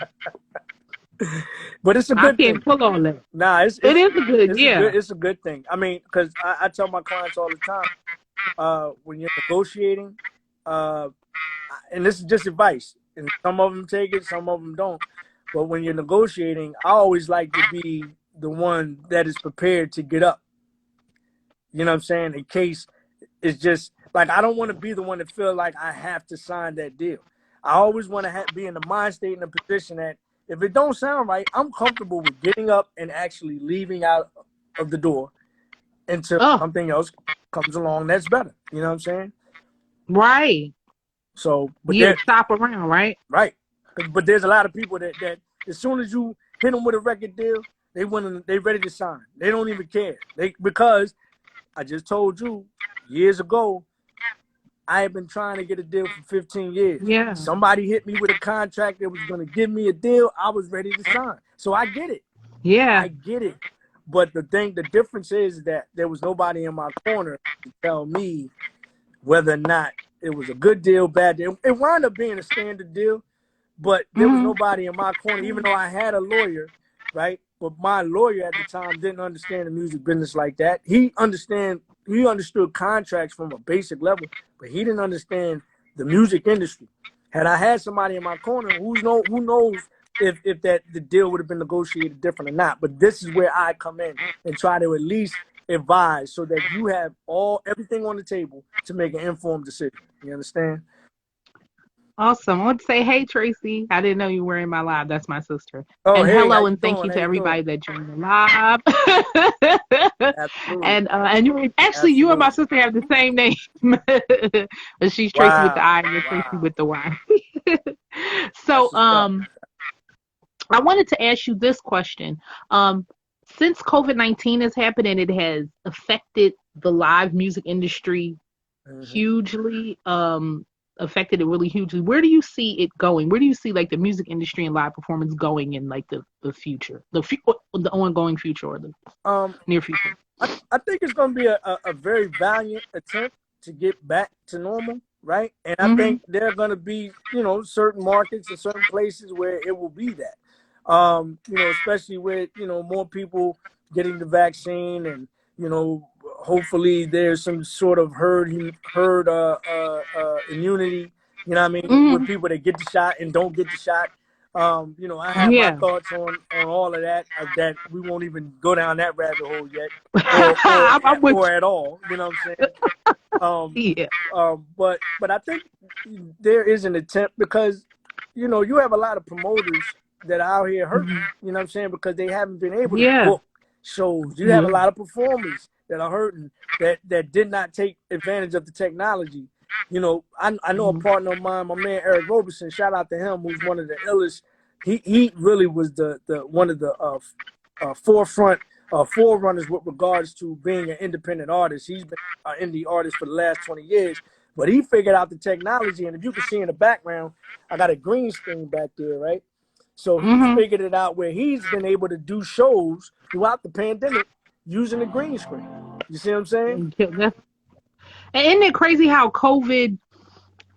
But it's a good thing. I can't pull on that. Nah, it is a good, it's a good thing. I mean, because I tell my clients all the time, when you're negotiating, and this is just advice, and some of them take it, some of them don't. But when you're negotiating, I always like to be the one that is prepared to get up. You know what I'm saying? In case it's just like, I don't want to be the one to feel like I have to sign that deal. I always want to be in the mind state, in a position that if it don't sound right, I'm comfortable with getting up and actually leaving out of the door until something else comes along that's better. You know what I'm saying? Right. So, but shop around, right? Right. But there's a lot of people that as soon as you hit them with a record deal, they ready to sign. They don't even care. Because I just told you years ago, I have been trying to get a deal for 15 years. Yeah. Somebody hit me with a contract that was going to give me a deal. I was ready to sign. So I get it. Yeah. I get it. But the difference is that there was nobody in my corner to tell me whether or not it was a good deal, bad deal. It wound up being a standard deal, but there was nobody in my corner, even though I had a lawyer, right? But my lawyer at the time didn't understand the music business like that. He understood contracts from a basic level, but he didn't understand the music industry. Had I had somebody in my corner, who knows if the deal would have been negotiated different or not. But this is where I come in and try to at least advise, so that you have everything on the table to make an informed decision. You understand? Awesome. I want to say, hey, Tracey. I didn't know you were in my live. That's my sister. Oh, and hey, hello, and thank you to everybody that joined the live. Absolutely. And you and my sister have the same name, but she's Tracey with the I and you're Tracey with the Y. So, I wanted to ask you this question. Since COVID-19 has happened and it has affected the live music industry hugely, affected it really hugely, where do you see it going? Where do you see like the music industry and live performance going in like the future, the ongoing future, or the near future? I think it's going to be a very valiant attempt to get back to normal, right? And I think there are going to be, certain markets and certain places where it will be that. Especially with, more people getting the vaccine, and, hopefully there's some sort of herd immunity, with Mm-hmm. people that get the shot and don't get the shot. I have my Yeah. thoughts on all of that, that we won't even go down that rabbit hole yet, or I'm with or at all. You know what I'm saying? Um, you. Yeah. but I think there is an attempt, because you have a lot of promoters that are out here hurting. Mm-hmm. You know what I'm saying? Because they haven't been able to Yeah. book shows. You have a Yeah. lot of performers that are hurting, that did not take advantage of the technology. I know a Mm-hmm. partner of mine, my man Eric Roberson. Shout out to him, who's one of the illest. He really was the one of the forefront forerunners with regards to being an independent artist. He's been an indie artist for the last 20 years, but he figured out the technology. And if you can see in the background, I got a green screen back there, right? So he's Mm-hmm. figured it out where he's been able to do shows throughout the pandemic using a green screen. You see what I'm saying? And isn't it crazy how COVID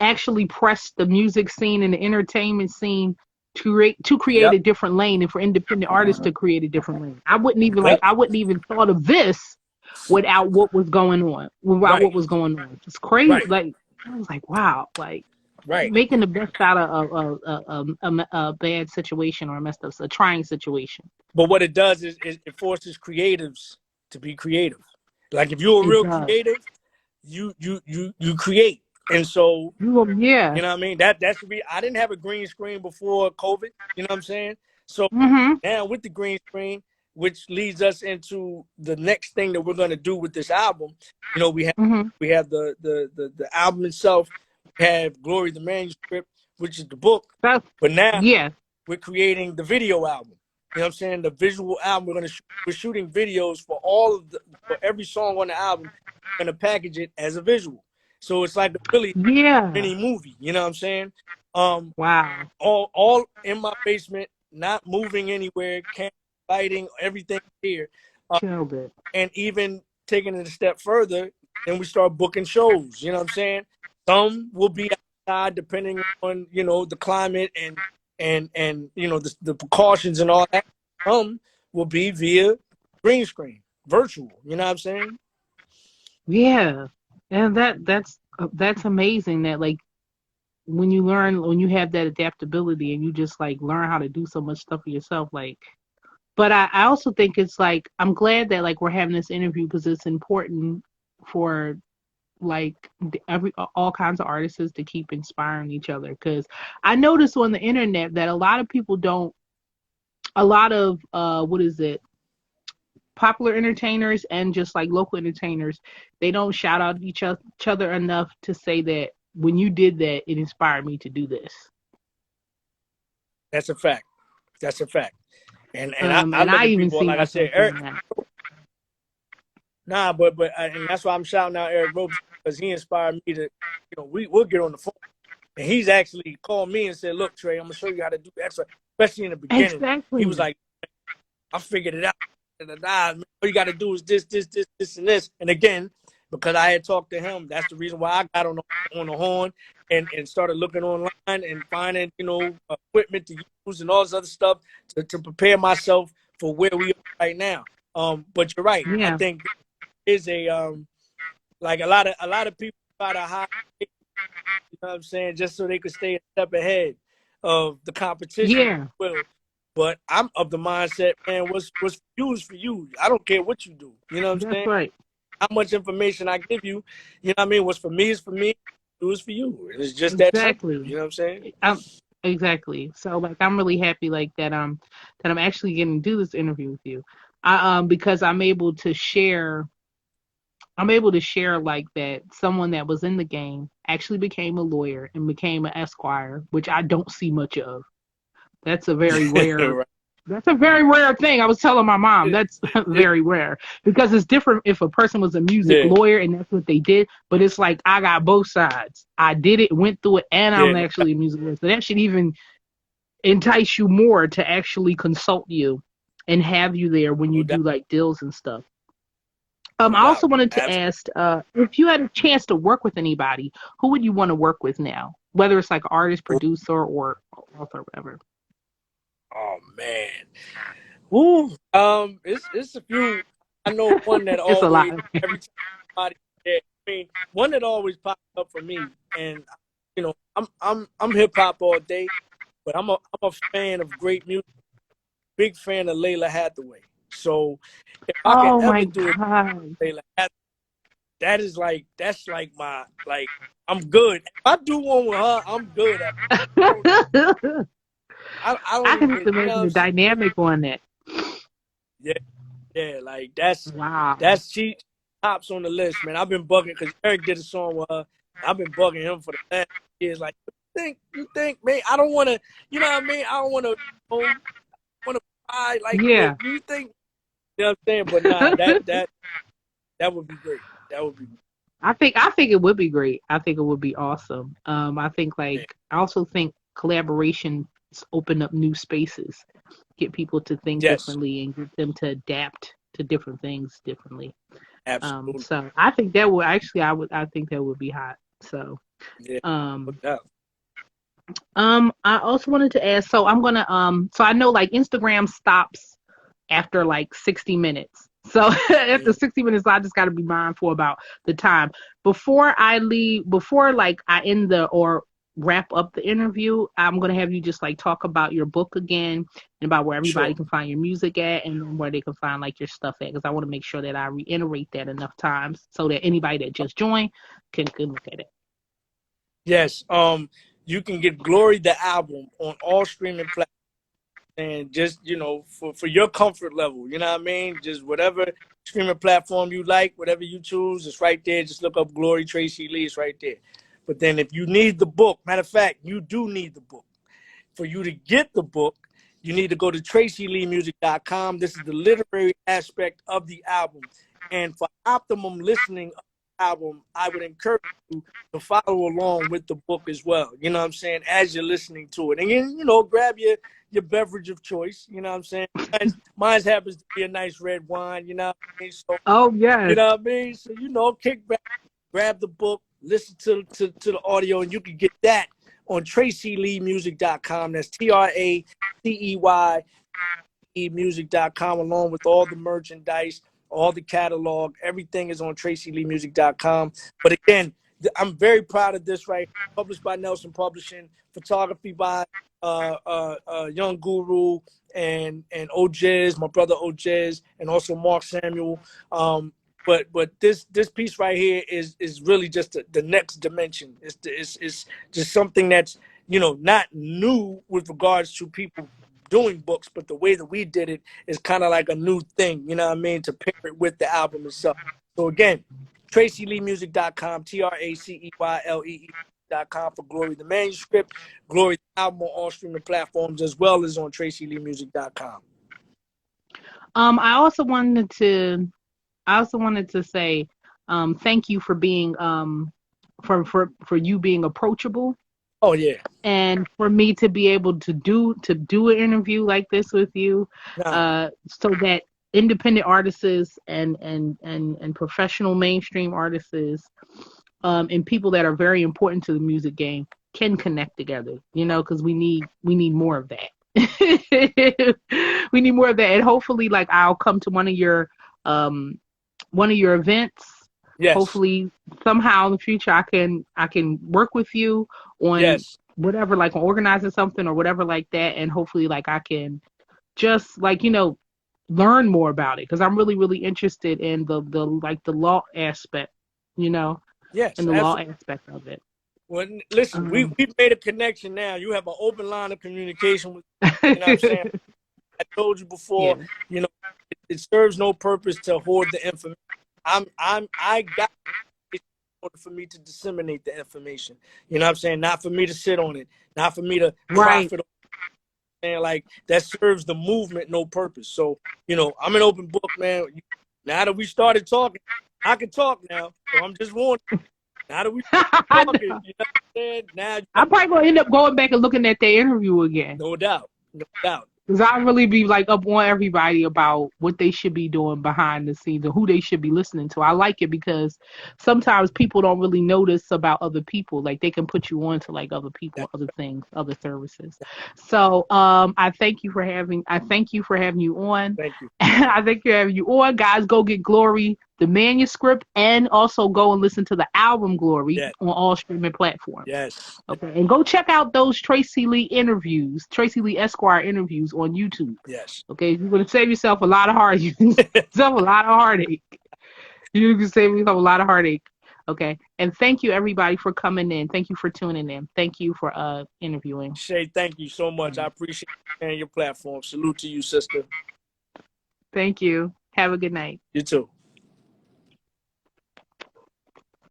actually pressed the music scene and the entertainment scene to create Yep. a different lane, and for independent artists to create a different lane? Yep. I wouldn't even thought of this without what was going on. Without Right. what was going on. It's crazy. Right. Like I was like, wow, like Right. making the best out of a bad situation or a trying situation. But what it does is it forces creatives to be creative. Like if you're a It real does. creative, you create. And so, Yeah. you know what I mean? That should be. I didn't have a green screen before COVID. You know what I'm saying? So Mm-hmm. now with the green screen, which leads us into the next thing that we're gonna do with this album. We have Mm-hmm. the album itself. We have Glory the Manuscript, which is the book. That's But now yeah. we're creating the video album. You know what I'm saying? The visual album. We're shooting videos for every song on the album. We're gonna package it as a visual. So it's like a really Yeah. mini movie. You know what I'm saying? Um, Wow. all in my basement, not moving anywhere, camera, lighting, everything here. Killed it. And even taking it a step further, then we start booking shows. You know what I'm saying? Some will be outside depending on, the climate and the precautions and all that. Some will be via green screen, virtual. You know what I'm saying? Yeah. And that's amazing that like when you have that adaptability and you just like learn how to do so much stuff for yourself, like but I also think it's like I'm glad that like we're having this interview because it's important for like all kinds of artists to keep inspiring each other because I noticed on the internet that a lot of people don't a lot of what is it popular entertainers and just like local entertainers they don't shout out each other enough to say that when you did that it inspired me to do this. That's a fact. That's a fact. And I And look I at even people see like I myself said, doing Eric. that. Nah, and that's why I'm shouting out Eric Ropes, because he inspired me to, we'll get on the phone. And he's actually called me and said, "Look, Trey, I'm gonna show you how to do X." Especially in the beginning, he was Exactly. like, "I figured it out. All you got to do is this, and this." And again, because I had talked to him, that's the reason why I got on the horn and started looking online and finding, equipment to use and all this other stuff to prepare myself for where we are right now. But you're right. I Yeah. think is like a lot of people try to hide, you know what I'm saying, just so they could stay a step ahead of the competition. Yeah. Well, but I'm of the mindset, man, what's for you is for you. I don't care what you do. You know what I'm That's saying? right. How much information I give you, you know what I mean? What's for me is for me, do is for you. And it's just that simple. Exactly. You know what I'm saying? Exactly. So like I'm really happy like that I'm actually getting to do this interview with you. Because I'm able to share like that someone that was in the game actually became a lawyer and became an esquire, which I don't see much of. That's a very rare Right. that's a very rare thing. I was telling my mom that's very rare because it's different if a person was a music Yeah. lawyer and that's what they did, but it's like I got both sides. I did it, went through it, and Yeah. I'm actually a music lawyer. So that should even entice you more to actually consult you and have you there when No you doubt. do like deals and stuff. No I doubt. also wanted to Absolutely. ask if you had a chance to work with anybody, who would you want to work with now? Whether it's like artist, producer, or author, whatever. Oh man. Woo. It's a few. I know one that It's a lot. always every time somebody there. I mean, one that always pops up for me, and I'm hip hop all day, but I'm a fan of great music. Big fan of Layla Hathaway. So if I could Oh ever my do it, God. Layla Hathaway, that's like my like. I'm good. If I do one with her, I'm good at. I I don't can even, just you know what imagine I'm the saying? dynamic on that. Yeah, yeah, like Wow. she tops on the list, man. I've been bugging because Eric did a song with her. I've been bugging him for the last years. Like, you think, man? I don't want to, you know what I mean? I don't want to, want to buy. Like, Yeah. look, you think, you know what I'm saying? But nah, that would be great. That would be I think it would be great. I think it would be awesome. I think man. I also think collaborations open up new spaces, get people to think Yes, differently and get them to adapt to different things differently. absolutely. So I think that would actually I think that would be hot. So Yeah, no um doubt. I also wanted to ask, so I'm gonna so I know like Instagram stops after like 60 minutes. So after Mhm. 60 minutes, I just got to be mindful about the time. Before I leave, before like I end the or wrap up the interview, I'm going to have you just like talk about your book again and about where everybody Sure. can find your music at and where they can find like your stuff at. Because I want to make sure that I reiterate that enough times so that anybody that just joined can look at it. Yes. You can get Glory the album on all streaming platforms. And just for your comfort level, you know what I mean, just whatever streaming platform you like, whatever you choose, it's right there. Just look up Glory Tracey Lee, it's right there. But then if you need the book, matter of fact, you do need the book. For you to get the book, you need to go to TraceyLeeMusic.com. This is the literary aspect of the album. And for optimum listening of the album, I would encourage you to follow along with the book as well. You know what I'm saying? As you're listening to it. And then, grab your beverage of choice. You know what I'm saying? Mine happens to be a nice red wine, you know what I mean? So, Oh you yes. know what I mean? So, kick back, grab the book, listen to the audio, and you can get that on TraceyLeeMusic.com. That's TraceyE music.com, along with all the merchandise, all the catalog. Everything is on TraceyLeeMusic.com. But again, I'm very proud of this, right? Published by Nelson Publishing, photography by Young Guru and Ojez, my brother Ojez, and also Mark Samuel. But this piece right here is really just the next dimension. It's just something that's not new with regards to people doing books, but the way that we did it is kind of like a new thing. You know what I mean? To pair it with the album itself. So again, TraceyLeeMusic.com, TraceyLee.com for Glory the Manuscript, Glory the album on all streaming platforms, as well as on TraceyLeeMusic.com. I also wanted to say thank you for being for you being approachable Oh yeah, and for me to be able to do an interview like this with you, nah, so that independent artists and professional mainstream artists, and people that are very important to the music game can connect together, because we need more of that. We need more of that, and hopefully like I'll come to um one of your events. yes, Hopefully somehow in the future I can work with you on yes, whatever, like on organizing something or whatever like that, and hopefully like I can just like learn more about it because I'm really really interested in the like the law aspect, you know, yes, and the law absolutely. aspect of it. Well, listen, we Um, we made a connection now. You have an open line of communication with, you know what I'm saying? I told you before, yeah. you know, it serves no purpose to hoard the information. I got it in order for me to disseminate the information. You know what I'm saying? Not for me to sit on it, not for me to Right. profit on it, man. Like that serves the movement no purpose. So, I'm an open book, man. Now that we started talking, I can talk now. So I'm just warning. Now that we I talking, know. you know what I'm saying? Now you got I'm probably gonna end up going back and looking at their interview again. no doubt. No doubt. Because I really be like up on everybody about what they should be doing behind the scenes and who they should be listening to. I like it because sometimes people don't really notice about other people. Like they can put you on to like other people, That, other things, other services. So I thank you for having you on. thank you. I thank you for having you on. Guys, go get Glory, the manuscript, and also go and listen to the album Glory Yes. on all streaming platforms. Yes. Okay, and go check out those Tracey Lee interviews, Tracey Lee Esquire interviews on YouTube. Yes. Okay, you're gonna save yourself a lot of yourself a lot of heartache. You can save yourself a lot of heartache. Okay, and thank you everybody for coming in. Thank you for tuning in. Thank you for interviewing. Shay, thank you so much. I appreciate you sharing your platform. Salute to you, sister. Thank you. Have a good night. You too.